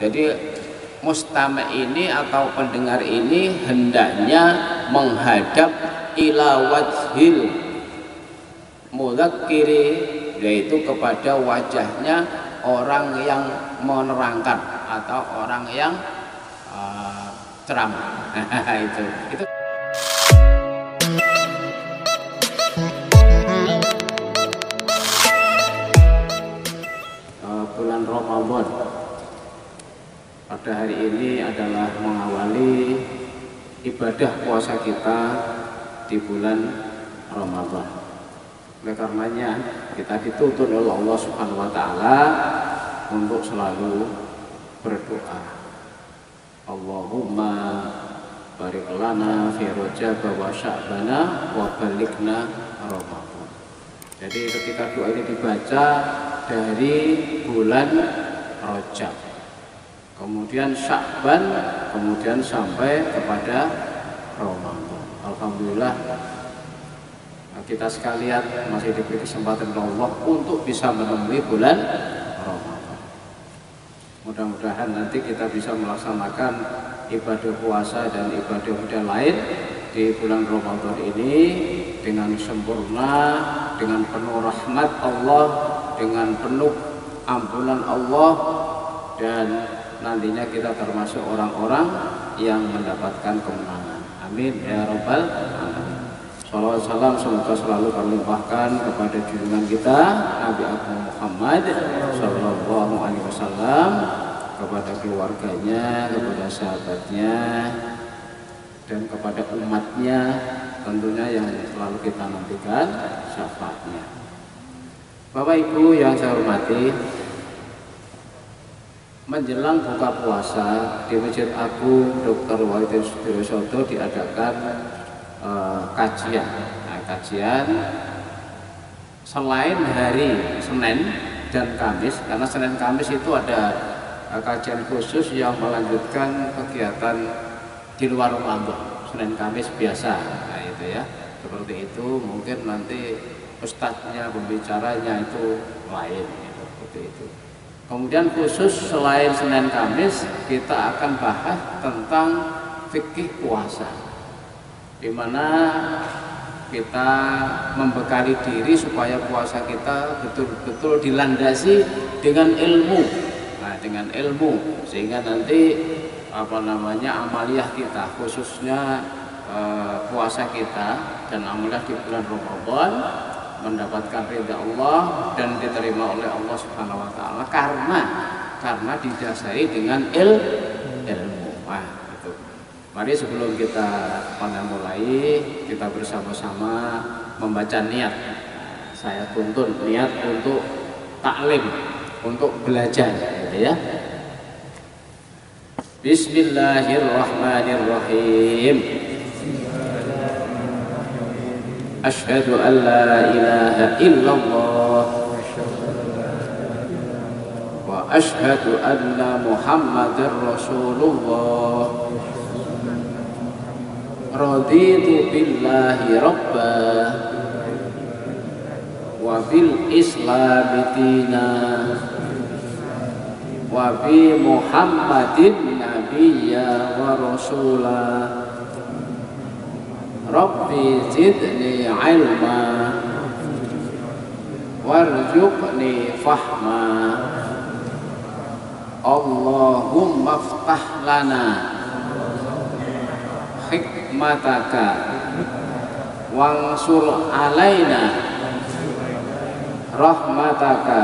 Jadi mustami' ini atau pendengar ini hendaknya menghadap ila wajhil mudzakkiri, yaitu kepada wajahnya orang yang menerangkan atau orang yang ceramah. itu bulan Ramadan pada hari ini adalah mengawali ibadah puasa kita di bulan Ramadan. Oleh karenanya kita dituntut oleh Allah Subhanahu wa taala untuk selalu berdoa. Allahumma barik lana fi Rajab wa Sya'bana wa balighna Ramadan. Jadi ketika doa ini dibaca dari bulan Rajab, kemudian Sya'ban, kemudian sampai kepada Ramadan. Alhamdulillah kita sekalian masih diberi kesempatan oleh Allah untuk bisa menemui bulan Ramadan. Mudah-mudahan nanti kita bisa melaksanakan ibadah puasa dan ibadah lain di bulan Ramadan ini dengan sempurna, dengan penuh rahmat Allah, dengan penuh ampunan Allah, dan nantinya kita termasuk orang-orang yang mendapatkan kemenangan. Amin ya rabbal alamin. Salawat salam semoga selalu kami limpahkan kepada junjungan kita Nabi Agung Muhammad Sallallahu Alaihi Wasallam, kepada keluarganya, kepada sahabatnya, dan kepada umatnya tentunya yang selalu kita nantikan syafaatnya. Bapak Ibu yang saya hormati, menjelang buka puasa di Masjid Agung Dr. Wahidin Sudirosodo diadakan kajian. Kajian selain hari Senin dan Kamis, karena Senin Kamis itu ada kajian khusus yang melanjutkan kegiatan di luar Ramadan. Senin Kamis biasa, nah itu ya, seperti itu. Mungkin nanti ustadznya, pembicaranya itu lain, gitu, seperti itu. Kemudian khusus selain Senin Kamis kita akan bahas tentang fikih puasa, di mana kita membekali diri supaya puasa kita betul-betul dilandasi dengan ilmu. Nah, dengan ilmu sehingga nanti amaliyah kita, khususnya puasa kita dan amaliyah di bulan Ramadan mendapatkan ridha Allah dan diterima oleh Allah Subhanahu wa taala karena didasari dengan ilmu. Nah, itu. Mari sebelum kita mulai, kita bersama-sama membaca niat. Saya tuntun niat untuk taklim, untuk belajar, gitu ya. Bismillahirrahmanirrahim. Asyhadu an la ilaha illallah wa asyhadu anna Muhammadar Rasulullah. Raditu billahi rabba wa bil islami dina wa bi Muhammadin nabiyya wa rasulah. Rabbi zidni ilma warzuqni fahma. Allahumma ftah lana hikmataka wansur alaina rahmataka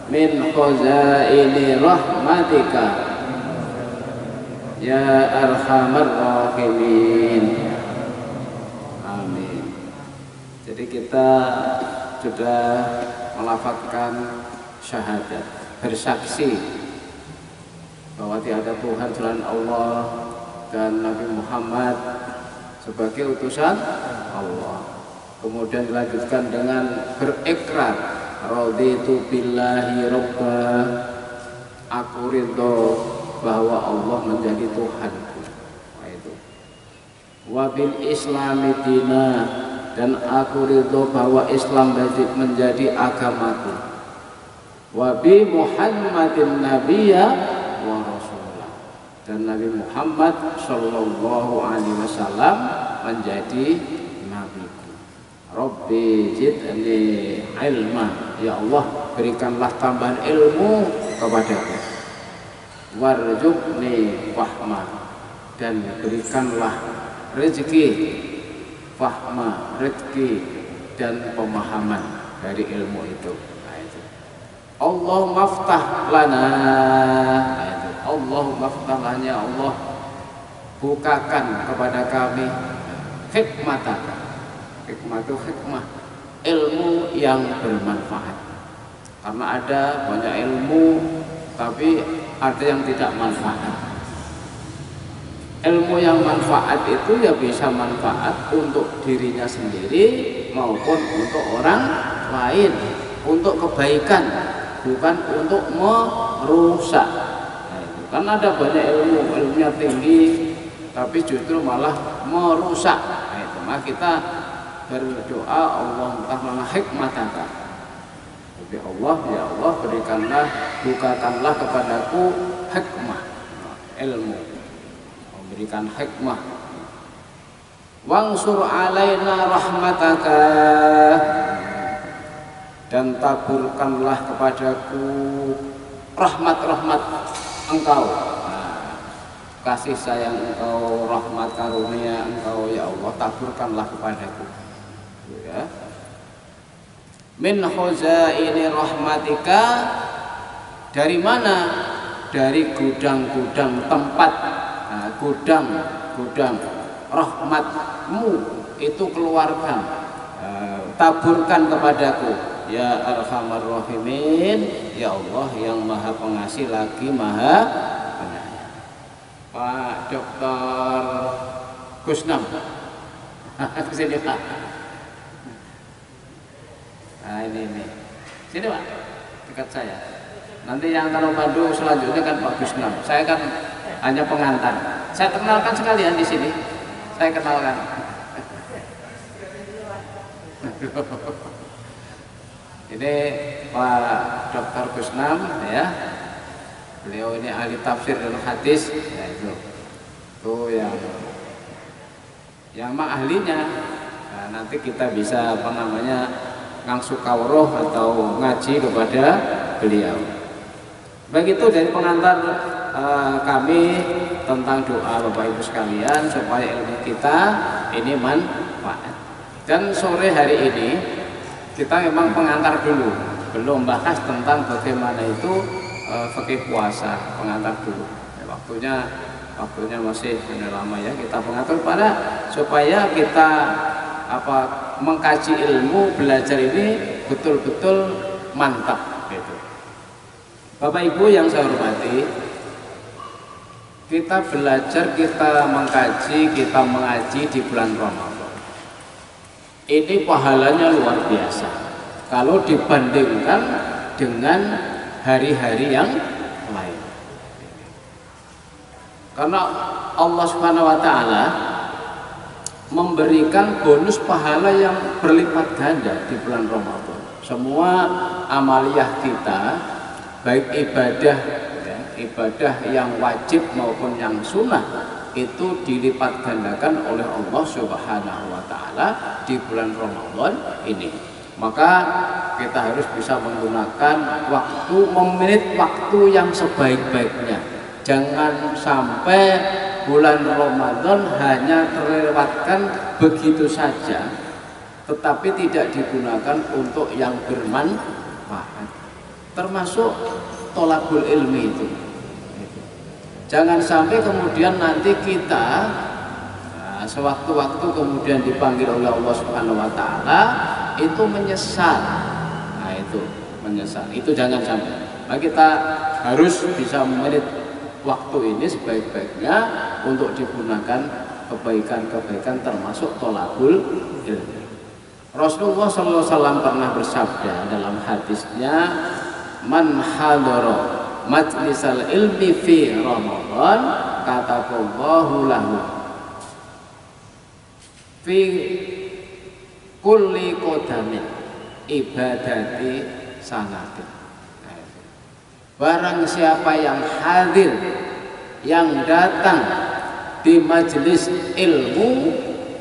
min khazaini rahmatika ya arhamar rahimin. Jadi kita sudah melafazkan syahadat, bersaksi bahwa tiada Tuhan selain Allah dan Nabi Muhammad sebagai utusan Allah. Kemudian dilanjutkan dengan berikrar, raditu billahi rabba, aku ridho bahwa Allah menjadi Tuhanku. Nah, itu. Wa bil islami dina, dan aku ridho bahwa Islam menjadi agamaku. Wa bi Muhammadin nabiyya dan Nabi Muhammad Shallallahu Alaihi Wasallam menjadi nabiku. Rabbi zidni ilma, ya Allah berikanlah tambahan ilmu kepadaku. Warzuqni fahma, dan berikanlah rezeki, fahma, rezeki dan pemahaman dari ilmu itu. Nah, itu. Allahumma ftah lana, nah, itu. Allahumma ftah lana, ya Allah bukakan kepada kami hikmataka. Hikmah itu hikmah, ilmu yang bermanfaat. Karena ada banyak ilmu tapi ada yang tidak manfaat. Ilmu yang manfaat itu ya bisa manfaat untuk dirinya sendiri maupun untuk orang lain, untuk kebaikan, bukan untuk merusak. Nah, kan ada banyak ilmunya tinggi tapi justru malah merusak. Nah, itu mah kita berdoa Allahumma hikmataka. Tapi Allah, ya Allah berikanlah, bukakanlah kepadaku hikmah, ilmu, memberikan hikmah. Wangsur alaina rahmataka, dan taburkanlah kepadaku rahmat-rahmat engkau, kasih sayang engkau, rahmat karunia engkau, ya Allah taburkanlah kepadaku, ya. Min khuzaini rahmatika, dari mana? Dari gudang-gudang tempat, nah, gudang rahmatmu itu keluarkan, taburkan kepadaku, ya arhamar rahimin, ya Allah yang maha pengasih lagi maha penyayang. Pak Dr. Kusnam kesini Pak. Nah ini sini Pak, dekat saya. Nanti yang kalau pandu selanjutnya kan Pak Kusnam. Saya kan hanya pengantar. Saya kenalkan sekalian di sini. Saya kenalkan. Ini Pak Dr. Kusnam, ya. Beliau ini ahli tafsir dan hadis, ya itu yang mah ahlinya. Nah, nanti kita bisa apa namanya ngangsu kawruh atau ngaji kepada beliau. Begitu dari pengantar kami tentang doa Bapak Ibu sekalian supaya ilmu kita ini manfaat. Dan sore hari ini kita memang pengantar dulu, belum bahas tentang bagaimana itu fikih puasa, pengantar dulu. Waktunya masih lama ya, kita pengantar pada supaya kita mengkaji ilmu, belajar ini betul-betul mantap gitu. Bapak Ibu yang saya hormati, kita belajar, kita mengkaji, kita mengaji di bulan Ramadan. Ini pahalanya luar biasa kalau dibandingkan dengan hari-hari yang lain. Karena Allah Subhanahu wa taala memberikan bonus pahala yang berlipat ganda di bulan Ramadan. Semua amaliyah kita, baik ibadah, ya, ibadah yang wajib maupun yang sunnah, itu dilipat gandakan oleh Allah Subhanahu wa taala di bulan Ramadan ini. Maka kita harus bisa menggunakan waktu, memanage waktu yang sebaik-baiknya. Jangan sampai bulan Ramadan hanya terlewatkan begitu saja, tetapi tidak digunakan untuk yang bermanfaat, termasuk tolabul ilmi itu. Jangan sampai kemudian nanti kita sewaktu-waktu kemudian dipanggil oleh Allah Subhanahu wa taala itu menyesal. Nah, itu menyesal. Itu jangan sampai. Nah, kita harus bisa memanage waktu ini sebaik-baiknya untuk digunakan kebaikan-kebaikan termasuk tolabul ilmi. Rasulullah SAW pernah bersabda dalam hadisnya, man hadara majlisal ilmi fi Ramadan kataballahu lahu fi kulli qadamin ibadati sanatin. Barang siapa yang hadir yang datang di majelis ilmu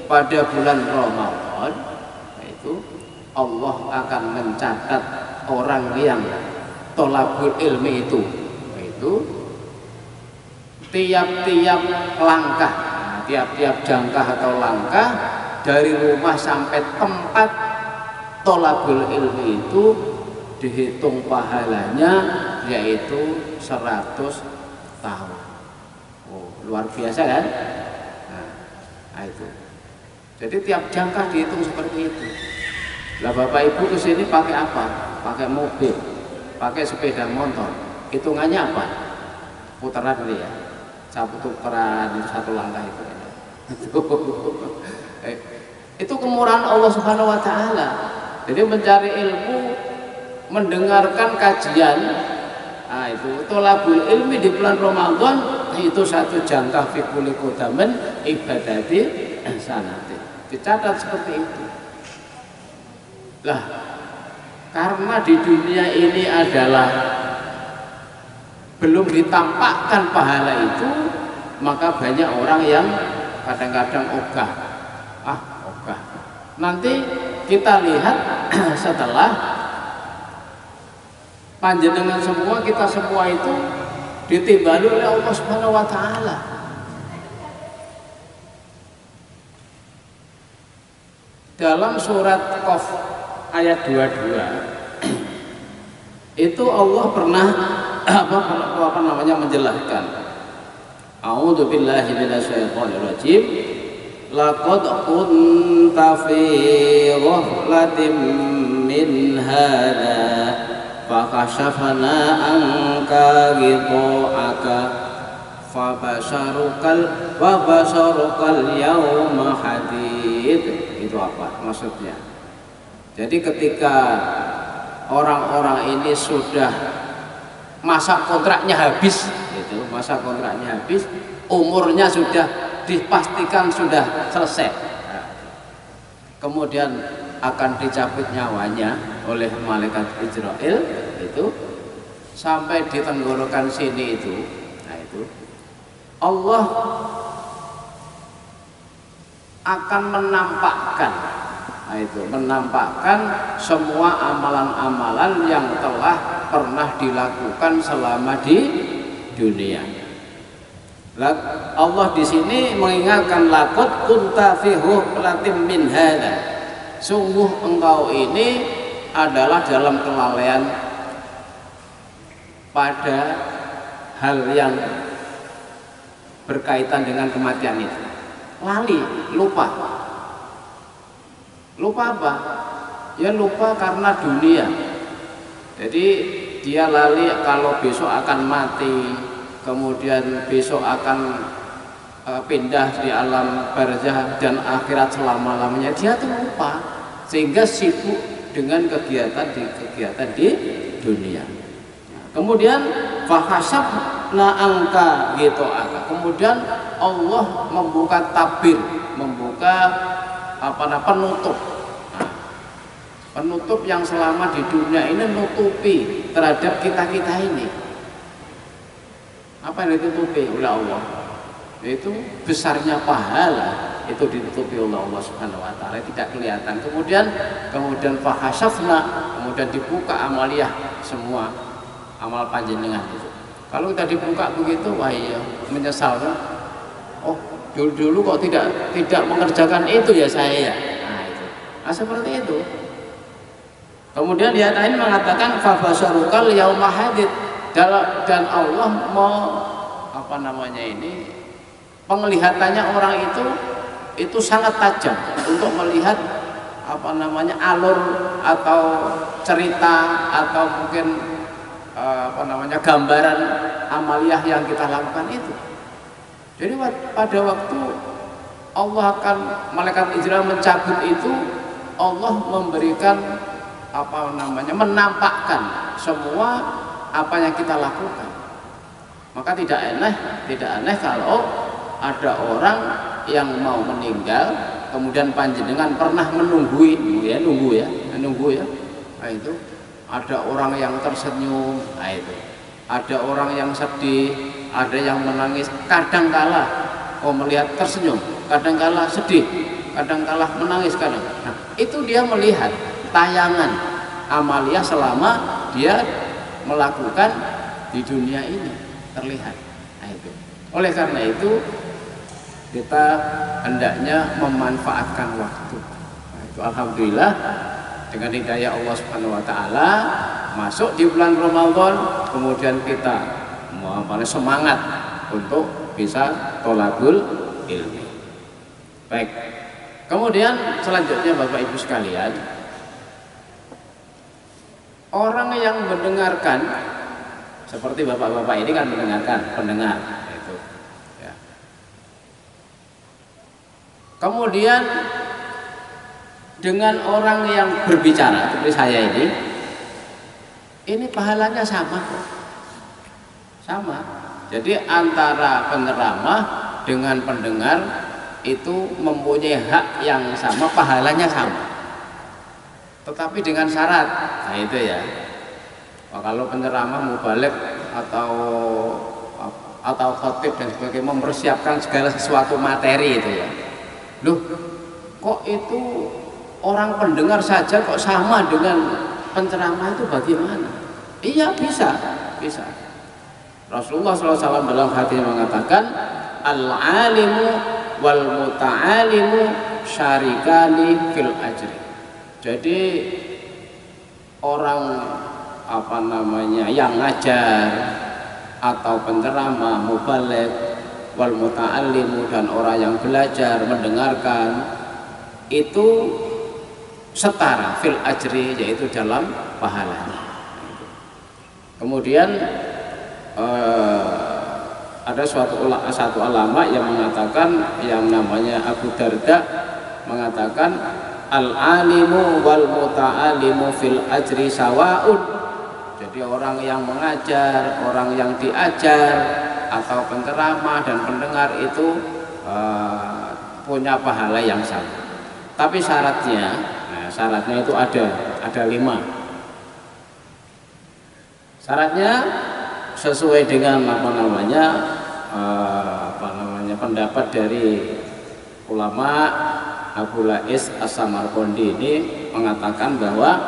pada bulan Ramadan, itu Allah akan mencatat orang yang tolabul ilmi itu tiap-tiap langkah, tiap-tiap jangkah atau langkah dari rumah sampai tempat tolabul ilmi itu dihitung pahalanya yaitu 100 tahun. Oh, luar biasa kan? Nah, itu. Jadi tiap jangkah dihitung seperti itu. Lah Bapak Ibu kesini pakai apa? Pakai mobil, pakai sepeda motor. Hitungannya apa? Putaran dulu ya. Satu putaran satu langkah itu. Itu kemurahan Allah Subhanahu wa taala. Jadi mencari ilmu, mendengarkan kajian, nah itu tolabul ilmi di bulan Ramadan itu satu jangkah fi kulli qadamin ibadati sanati. Dicatat seperti itu. Lah, karena di dunia ini adalah belum ditampakkan pahala itu, maka banyak orang yang kadang-kadang ogah. Ogah. Nanti kita lihat setelah panjenengan semua, kita semua itu ditimbali oleh Allah Subhanahu wa taala. Dalam surat Qaf ayat 22 itu Allah pernah menjelaskan, A'udzu billahi minasyaitonir rajim, laqad kunta fi ghaflatin min hadza fakashafna anka ghita'aka fabasharukal yawma hadid. Itu apa maksudnya? Jadi ketika orang-orang ini sudah masa kontraknya habis, umurnya sudah dipastikan sudah selesai, kemudian akan dicabut nyawanya oleh malaikat Israel itu sampai di tenggorokan sini itu. Nah itu Allah akan menampakkan semua amalan-amalan yang telah pernah dilakukan selama di dunia. Allah di sini mengingatkan, laqad kunta fi ghaflatin min hadza, sungguh engkau ini adalah dalam kelalaian pada hal yang berkaitan dengan kematian itu. Lali, lupa apa? Ya lupa karena dunia. Jadi dia lali kalau besok akan mati, kemudian besok akan pindah di alam barzah dan akhirat selama-lamanya. Dia tuh lupa, sehingga sibuk dengan kegiatan di dunia. Kemudian fahasabna angka gitu. Kemudian Allah membuka tabir, membuka penutup yang selama di dunia ini nutupi terhadap kita ini. Apa yang ditutupi oleh Allah? Itu besarnya pahala itu ditutupi oleh Allah Subhanahu wa taala, tidak kelihatan. Kemudian fahasafna, kemudian dibuka amaliyah semua amal panjenengan itu. Kalau kita dibuka begitu, wah iya, menyesal kan? Oh, dulu kok tidak mengerjakan itu ya saya ya. Nah itu. Nah seperti itu. Kemudian di ayat lain mengatakan fabasarukal yauma hadid, dan Allah mau penglihatannya orang itu sangat tajam untuk melihat alur atau cerita atau mungkin gambaran amaliyah yang kita lakukan itu. Jadi pada waktu Allah akan malaikat Israel mencabut itu, Allah memberikan menampakkan semua apa yang kita lakukan. Maka tidak aneh kalau ada orang yang mau meninggal kemudian panjenengan pernah menunggu ya. Nah itu ada orang yang tersenyum, nah itu ada orang yang sedih, ada yang menangis, kadangkala melihat tersenyum, kadangkala sedih, kadangkala menangis kadang. Nah, itu dia melihat tayangan amalia selama dia melakukan di dunia ini terlihat. Nah, itu. Oleh karena itu kita hendaknya memanfaatkan waktu. Nah, itu alhamdulillah dengan hidayah Allah Subhanahu wa taala masuk di bulan Ramadan, kemudian kita semangat untuk bisa tholabul ilmi. Baik. Kemudian selanjutnya Bapak Ibu sekalian, orang yang mendengarkan seperti bapak-bapak ini kan mendengarkan, pendengar itu. Ya. Kemudian dengan orang yang berbicara seperti saya ini pahalanya sama, sama. Jadi antara penceramah dengan pendengar itu mempunyai hak yang sama, pahalanya sama. Tetapi dengan syarat, nah itu ya. Kalau penceramah mubaligh atau khotib dan sebagainya mempersiapkan segala sesuatu materi itu ya. Loh, kok itu orang pendengar saja kok sama dengan penceramah, itu bagaimana? Iya, bisa. Rasulullah SAW dalam hadis mengatakan, al-alimu wal muta'alimu syarikani fil ajri. Jadi orang yang ngajar atau penceramah, mubaligh, wal muta'allimu dan orang yang belajar mendengarkan itu setara fil ajri, yaitu dalam pahalanya. Kemudian ada satu ulama yang mengatakan, yang namanya Abu Darda mengatakan, al-alimu wal muta'allimu fil ajri sawa'un. Jadi orang yang mengajar, orang yang diajar, atau penceramah dan pendengar itu punya pahala yang sama. Tapi syaratnya itu ada 5. Syaratnya sesuai dengan pendapat dari ulama Abu Lais As-Samarqandi ini mengatakan bahwa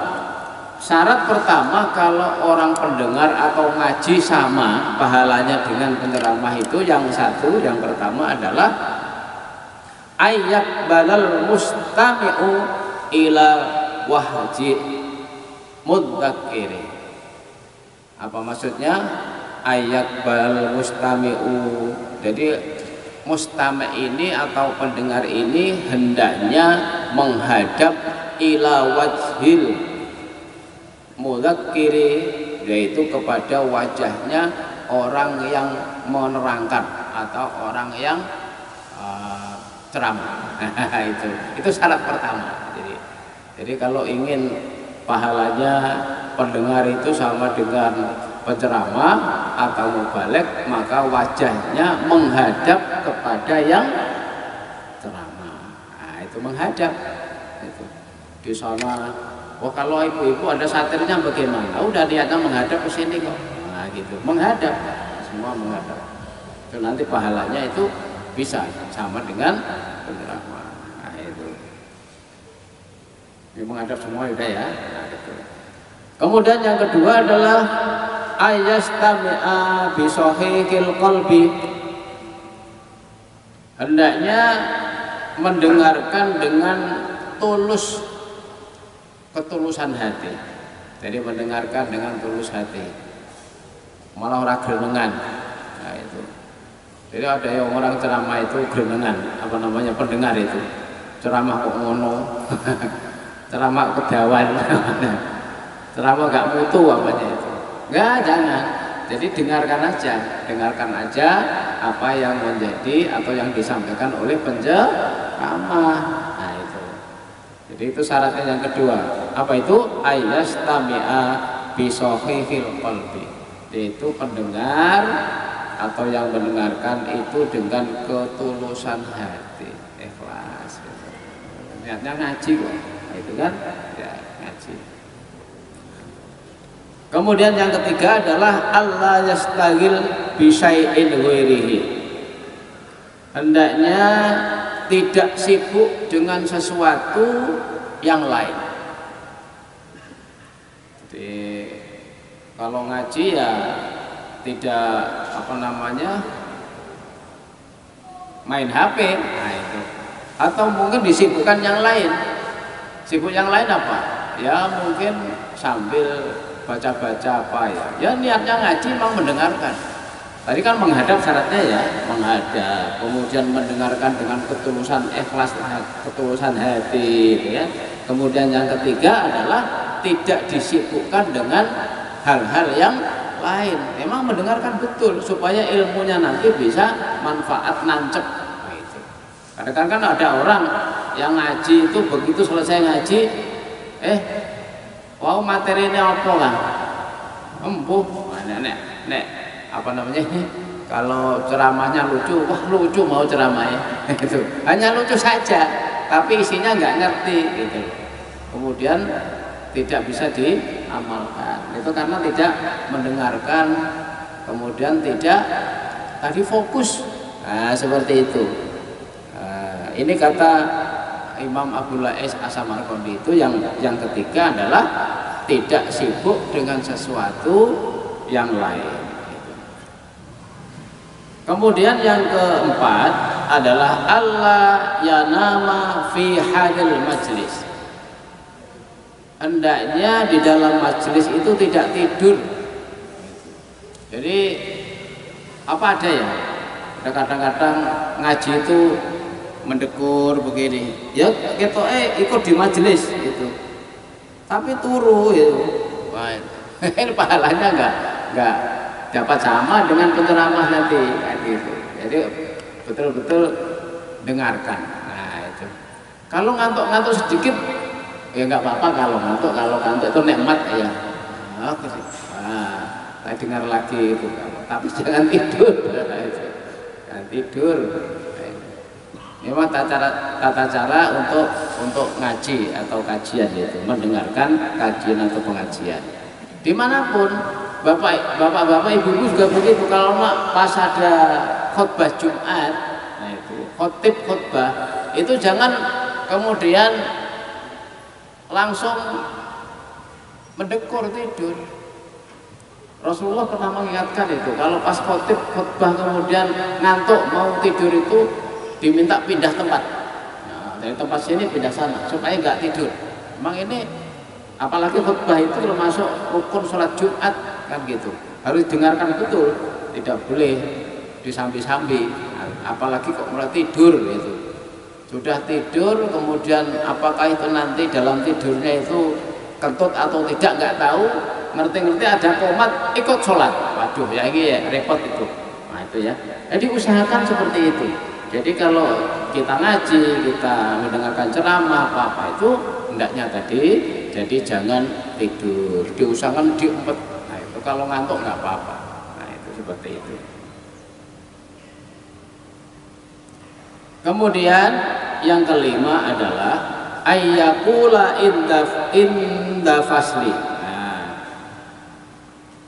syarat pertama kalau orang pendengar atau ngaji sama pahalanya dengan penceramah itu, yang pertama adalah ayat balal mustami'u ila wahji mudzakiri. Apa maksudnya? Ayat balal mustami'u, jadi mustami' ini atau pendengar ini hendaknya menghadap ila wajhil mudzakiri, yaitu kepada wajahnya orang yang menerangkan atau orang yang ceramah. itu syarat pertama. Jadi kalau ingin pahalanya pendengar itu sama dengan penceramah atau mubaligh, maka wajahnya menghadap kepada yang ceramah. Nah, itu menghadap itu. Di sana, kalau ibu-ibu ada satirnya bagaimana? Udah niatnya menghadap ke sini kok. Nah, gitu. Menghadap, semua menghadap. Itu nanti pahalanya itu bisa sama dengan penceramah. Nah, itu. Ini menghadap semua udah ya. Nah, itu. Kemudian yang kedua adalah ayastami'a bi sahihil qalbi, hendaknya mendengarkan dengan ketulusan hati. Jadi mendengarkan dengan tulus hati, malah orang gerenengan. Nah, itu. Jadi ada yang orang ceramah itu gerenengan, pendengar itu ceramah kok ngono ceramah kedawan ceramah gak mutu itu. Enggak, jangan. Jadi dengarkan aja apa yang menjadi atau yang disampaikan oleh penceramah. Nah, itu. Jadi itu syaratnya yang kedua. Apa itu? Ayastami'a bi sahihil qalbi. Yaitu pendengar atau yang mendengarkan itu dengan ketulusan hati, ikhlas. Niatnya ngaji kok. Nah, itu kan ya ngaji. Kemudian yang ketiga adalah Allah yastaghil bi syai'in ghairihi. Hendaknya tidak sibuk dengan sesuatu yang lain. Jadi kalau ngaji ya tidak main HP, nah itu. Atau mungkin disibukkan yang lain. Sibuk yang lain apa? Ya mungkin sambil baca-baca apa ya. Ya niatnya ngaji memang mendengarkan. Tadi kan menghadap syaratnya ya, menghadap, kemudian mendengarkan dengan ketulusan ikhlas, ketulusan hati, gitu ya. Kemudian yang ketiga adalah tidak disibukkan dengan hal-hal yang lain. Memang mendengarkan betul supaya ilmunya nanti bisa manfaat nancep. Nah, itu. Kadang-kadang kan ada orang yang ngaji itu begitu selesai ngaji, wow materinya apa kan? Empuh, nek apa namanya ini? Kalau ceramahnya lucu, wah lucu mau ceramahnya, itu hanya lucu saja, tapi isinya nggak ngerti, gitu. Kemudian tidak bisa diamalkan, itu karena tidak mendengarkan, kemudian tidak tadi fokus, nah seperti itu. Ini kata Imam Abdul Lais As-Samarqandi itu yang ketiga adalah tidak sibuk dengan sesuatu yang lain. Kemudian yang keempat adalah Allah yanama fi hadil majlis. Hendaknya di dalam majlis itu tidak tidur. Jadi apa ada ya? Ada kadang-kadang ngaji itu mendekur begini. Ya kita ikut di majlis itu. Tapi turu itu. Wah, ini pahalanya enggak dapat sama dengan penceramah nanti kan gitu. Jadi betul-betul dengarkan. Nah itu. Kalau ngantuk-ngantuk sedikit ya nggak apa-apa kalau ngantuk itu nikmat ya. Oke sih. Saya dengar lagi itu. Tapi jangan tidur. Jangan tidur. Memang tata cara untuk ngaji atau kajian itu mendengarkan kajian atau pengajian. Dimanapun bapak-bapak, ibu-ibu juga begitu. Kalau pas ada khutbah Jumat, nah itu khutbah itu jangan kemudian langsung mendekur tidur. Rasulullah pernah mengingatkan itu, kalau pas khutbah kemudian ngantuk mau tidur itu diminta pindah tempat. Nah, dari tempat sini pindah sana supaya nggak tidur. Memang ini apalagi khutbah itu termasuk rukun sholat Jumat kan gitu. Harus dengarkan betul, tidak boleh disambi-sambi. Apalagi kok mulai tidur gitu. Sudah tidur kemudian apakah itu nanti dalam tidurnya itu kentut atau tidak nggak tahu. Ngerti-ngerti ada komat ikut sholat. Waduh ya ini ya repot itu. Nah itu ya. Jadi usahakan seperti itu. Jadi kalau kita ngaji, kita mendengarkan ceramah apa itu hendaknya tadi, jadi jangan tidur, diusahakan diumpet. Nah itu kalau ngantuk nggak apa-apa. Nah itu seperti itu. Kemudian yang kelima adalah ayyakula inda fasli. Nah,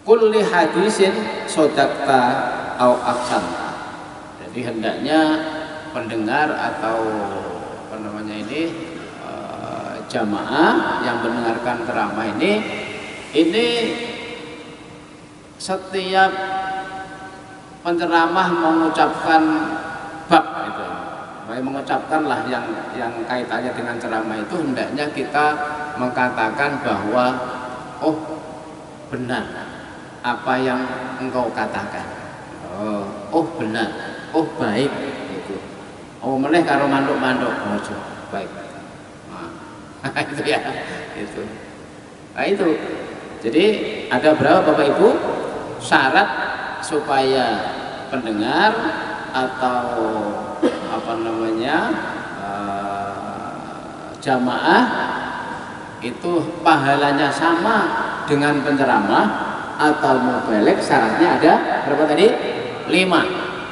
kulli hadisin sodakta au aksanta. Jadi hendaknya pendengar atau apa namanya ini jamaah yang mendengarkan ceramah ini setiap penceramah mengucapkan bab itu, mengucapkanlah yang kaitannya dengan ceramah itu hendaknya kita mengatakan bahwa oh benar apa yang engkau katakan, oh benar, oh baik itu. Oh meneh karo manduk-manduk ojo baik. Nah, itu ya, itu. Nah itu. Jadi ada berapa Bapak Ibu syarat supaya pendengar atau apa namanya jamaah itu pahalanya sama dengan penceramah atau mubaligh. Syaratnya ada berapa tadi? 5.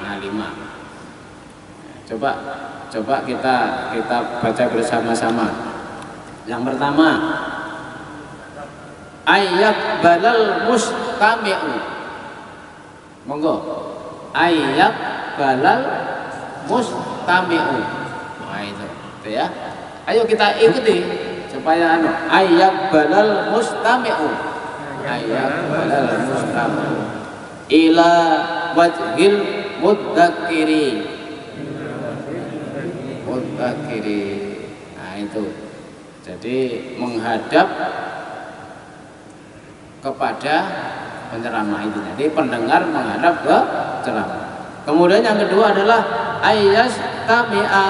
Nah 5. Coba kita baca bersama-sama. Yang pertama, ayyaqbalal mustami'u. Monggo. Ayyaqbalal mustami'u. Nah itu ya. Ayo kita ikuti supaya ayyaqbalal mustami'u. Ayyaqbalal mustami'u ila wajhil mudzakiri. Nah itu. Jadi menghadap kepada penceramah itu. Jadi pendengar menghadap ke ceramah. Kemudian yang kedua adalah ayyastami'a.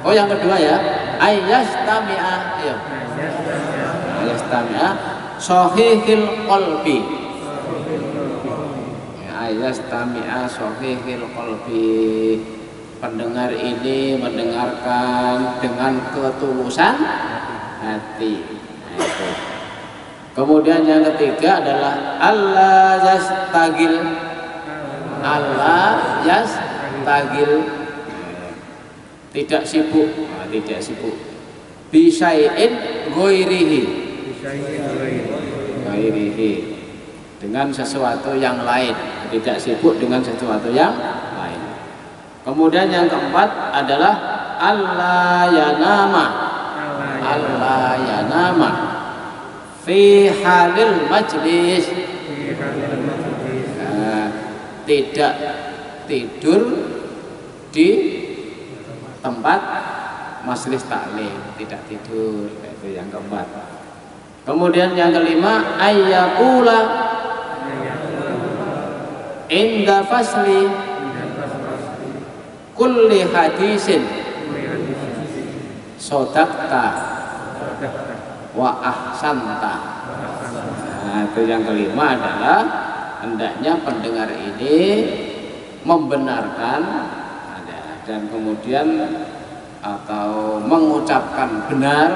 Oh yang kedua ya, ayyastami'a. Iya. Ayyastami'a sahihil qalbi. Ayyastami'a sahihil qalbi. Pendengar ini mendengarkan dengan ketulusan hati. Nah, itu. Kemudian yang ketiga adalah Allah yastagil. Allah yastagil, tidak sibuk, tidak sibuk. Bisyai'in ghairihi, dengan sesuatu yang lain, tidak sibuk dengan sesuatu yang lain. Kemudian yang keempat adalah Allah yanama. Allah yanama fi halil majlis, tidak tidur di tempat majelis taklim, tidak tidur. Itu yang keempat. Kemudian yang kelima ayyaqula inda fasli kulli hadisin sodakta wa ahsanta. Nah, itu yang kelima adalah hendaknya pendengar ini membenarkan dan kemudian atau mengucapkan benar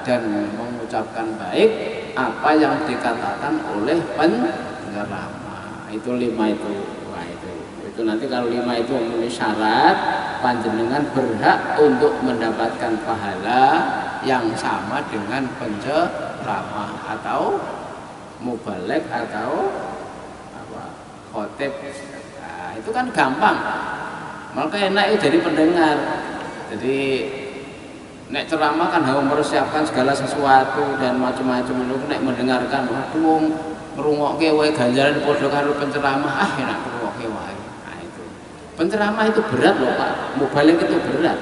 dan mengucapkan baik apa yang dikatakan oleh penceramah. Itu lima itu. Itu nanti kalau lima itu memenuhi syarat, panjenengan berhak untuk mendapatkan pahala yang sama dengan penceramah atau mubaligh atau khotib. Nah, itu kan gampang. Maka enak itu jadi pendengar. Jadi nek ceramah kan harus mempersiapkan segala sesuatu dan macam-macam. Itu nek mendengarkan, waduh ngrungokke wae ganjaran padha karo penceramah, enak ngrungokke wae. Nah itu. Penceramah itu berat loh Pak. Mubaligh itu berat.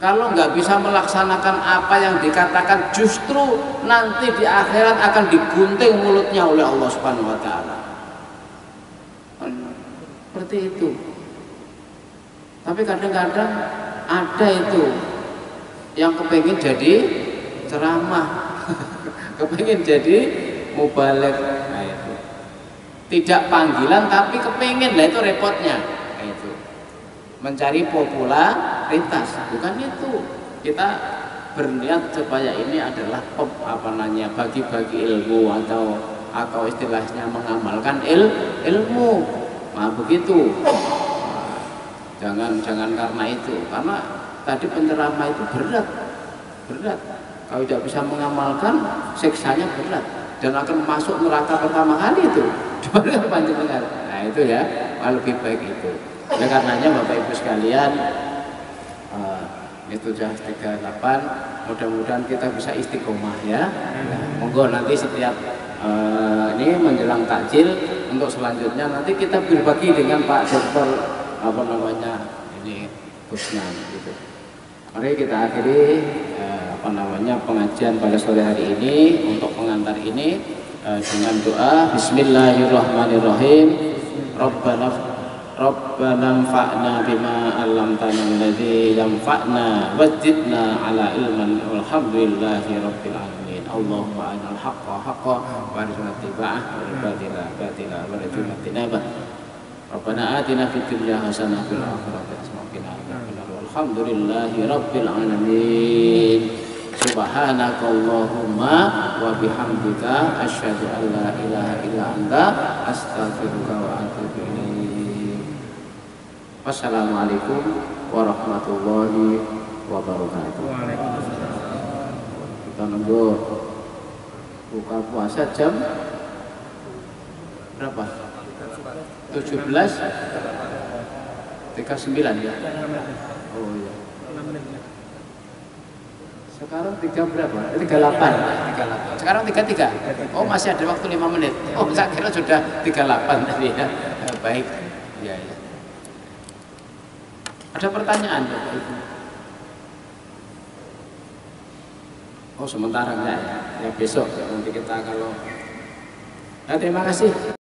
Kalau nggak bisa melaksanakan apa yang dikatakan, justru nanti di akhirat akan digunting mulutnya oleh Allah Subhanahu wa taala. Seperti itu. Tapi kadang-kadang ada itu yang kepengen jadi ceramah, kepengen jadi mubaligh. Nah, itu. Tidak panggilan tapi kepengen, lah itu repotnya. Nah, itu. Mencari popularitas, bukan itu. Kita berniat supaya ini adalah bagi-bagi ilmu atau istilahnya mengamalkan ilmu. Nah, begitu. Jangan karena itu, karena tadi penceramah itu berat. Kalau tidak bisa mengamalkan, siksanya berat dan akan masuk neraka pertama kali itu. Dibanding panjenengan. Nah itu ya, lebih baik itu. Oleh karenanya Bapak Ibu sekalian, itu sudah 38. Mudah-mudahan kita bisa istiqomah ya. Monggo nanti setiap ini menjelang takjil untuk selanjutnya nanti kita berbagi dengan Pak Dokter ini Kusnan gitu. Mari kita akhiri pengajian pada sore hari ini untuk pengantar ini dengan doa Bismillahirrahmanirrahim. Rabbana anfa'na bima 'allamtana alladzi yanfa'na wazidna 'ala ilmin walhamdulillahi rabbil alamin. Allahumma arinal haqqa haqqan warzuqna ittiba'ah wal batila batila warzuqna tinabah. Rabbana atina fid dunya hasanah wa fil akhirati hasanah wa qina adzabannar. Walhamdulillahi rabbil alamin. Subhanakallahumma wa bihamdika asyhadu an la ilaha illa anta astaghfiruka wa atubu ilaik. Wassalamualaikum warahmatullahi wabarakatuh. Kita nunggu Buka puasa jam berapa? 17.39 ya. Oh iya. Sekarang 3 berapa? 38. Sekarang 33. Oh masih ada waktu 5 menit. Oh saya kira sudah 38 tadi ya. Baik. Ya, ya. Ada pertanyaan Bapak Ibu? Oh sementara enggak ya. Ya besok nanti kita kalau. Nah, terima kasih.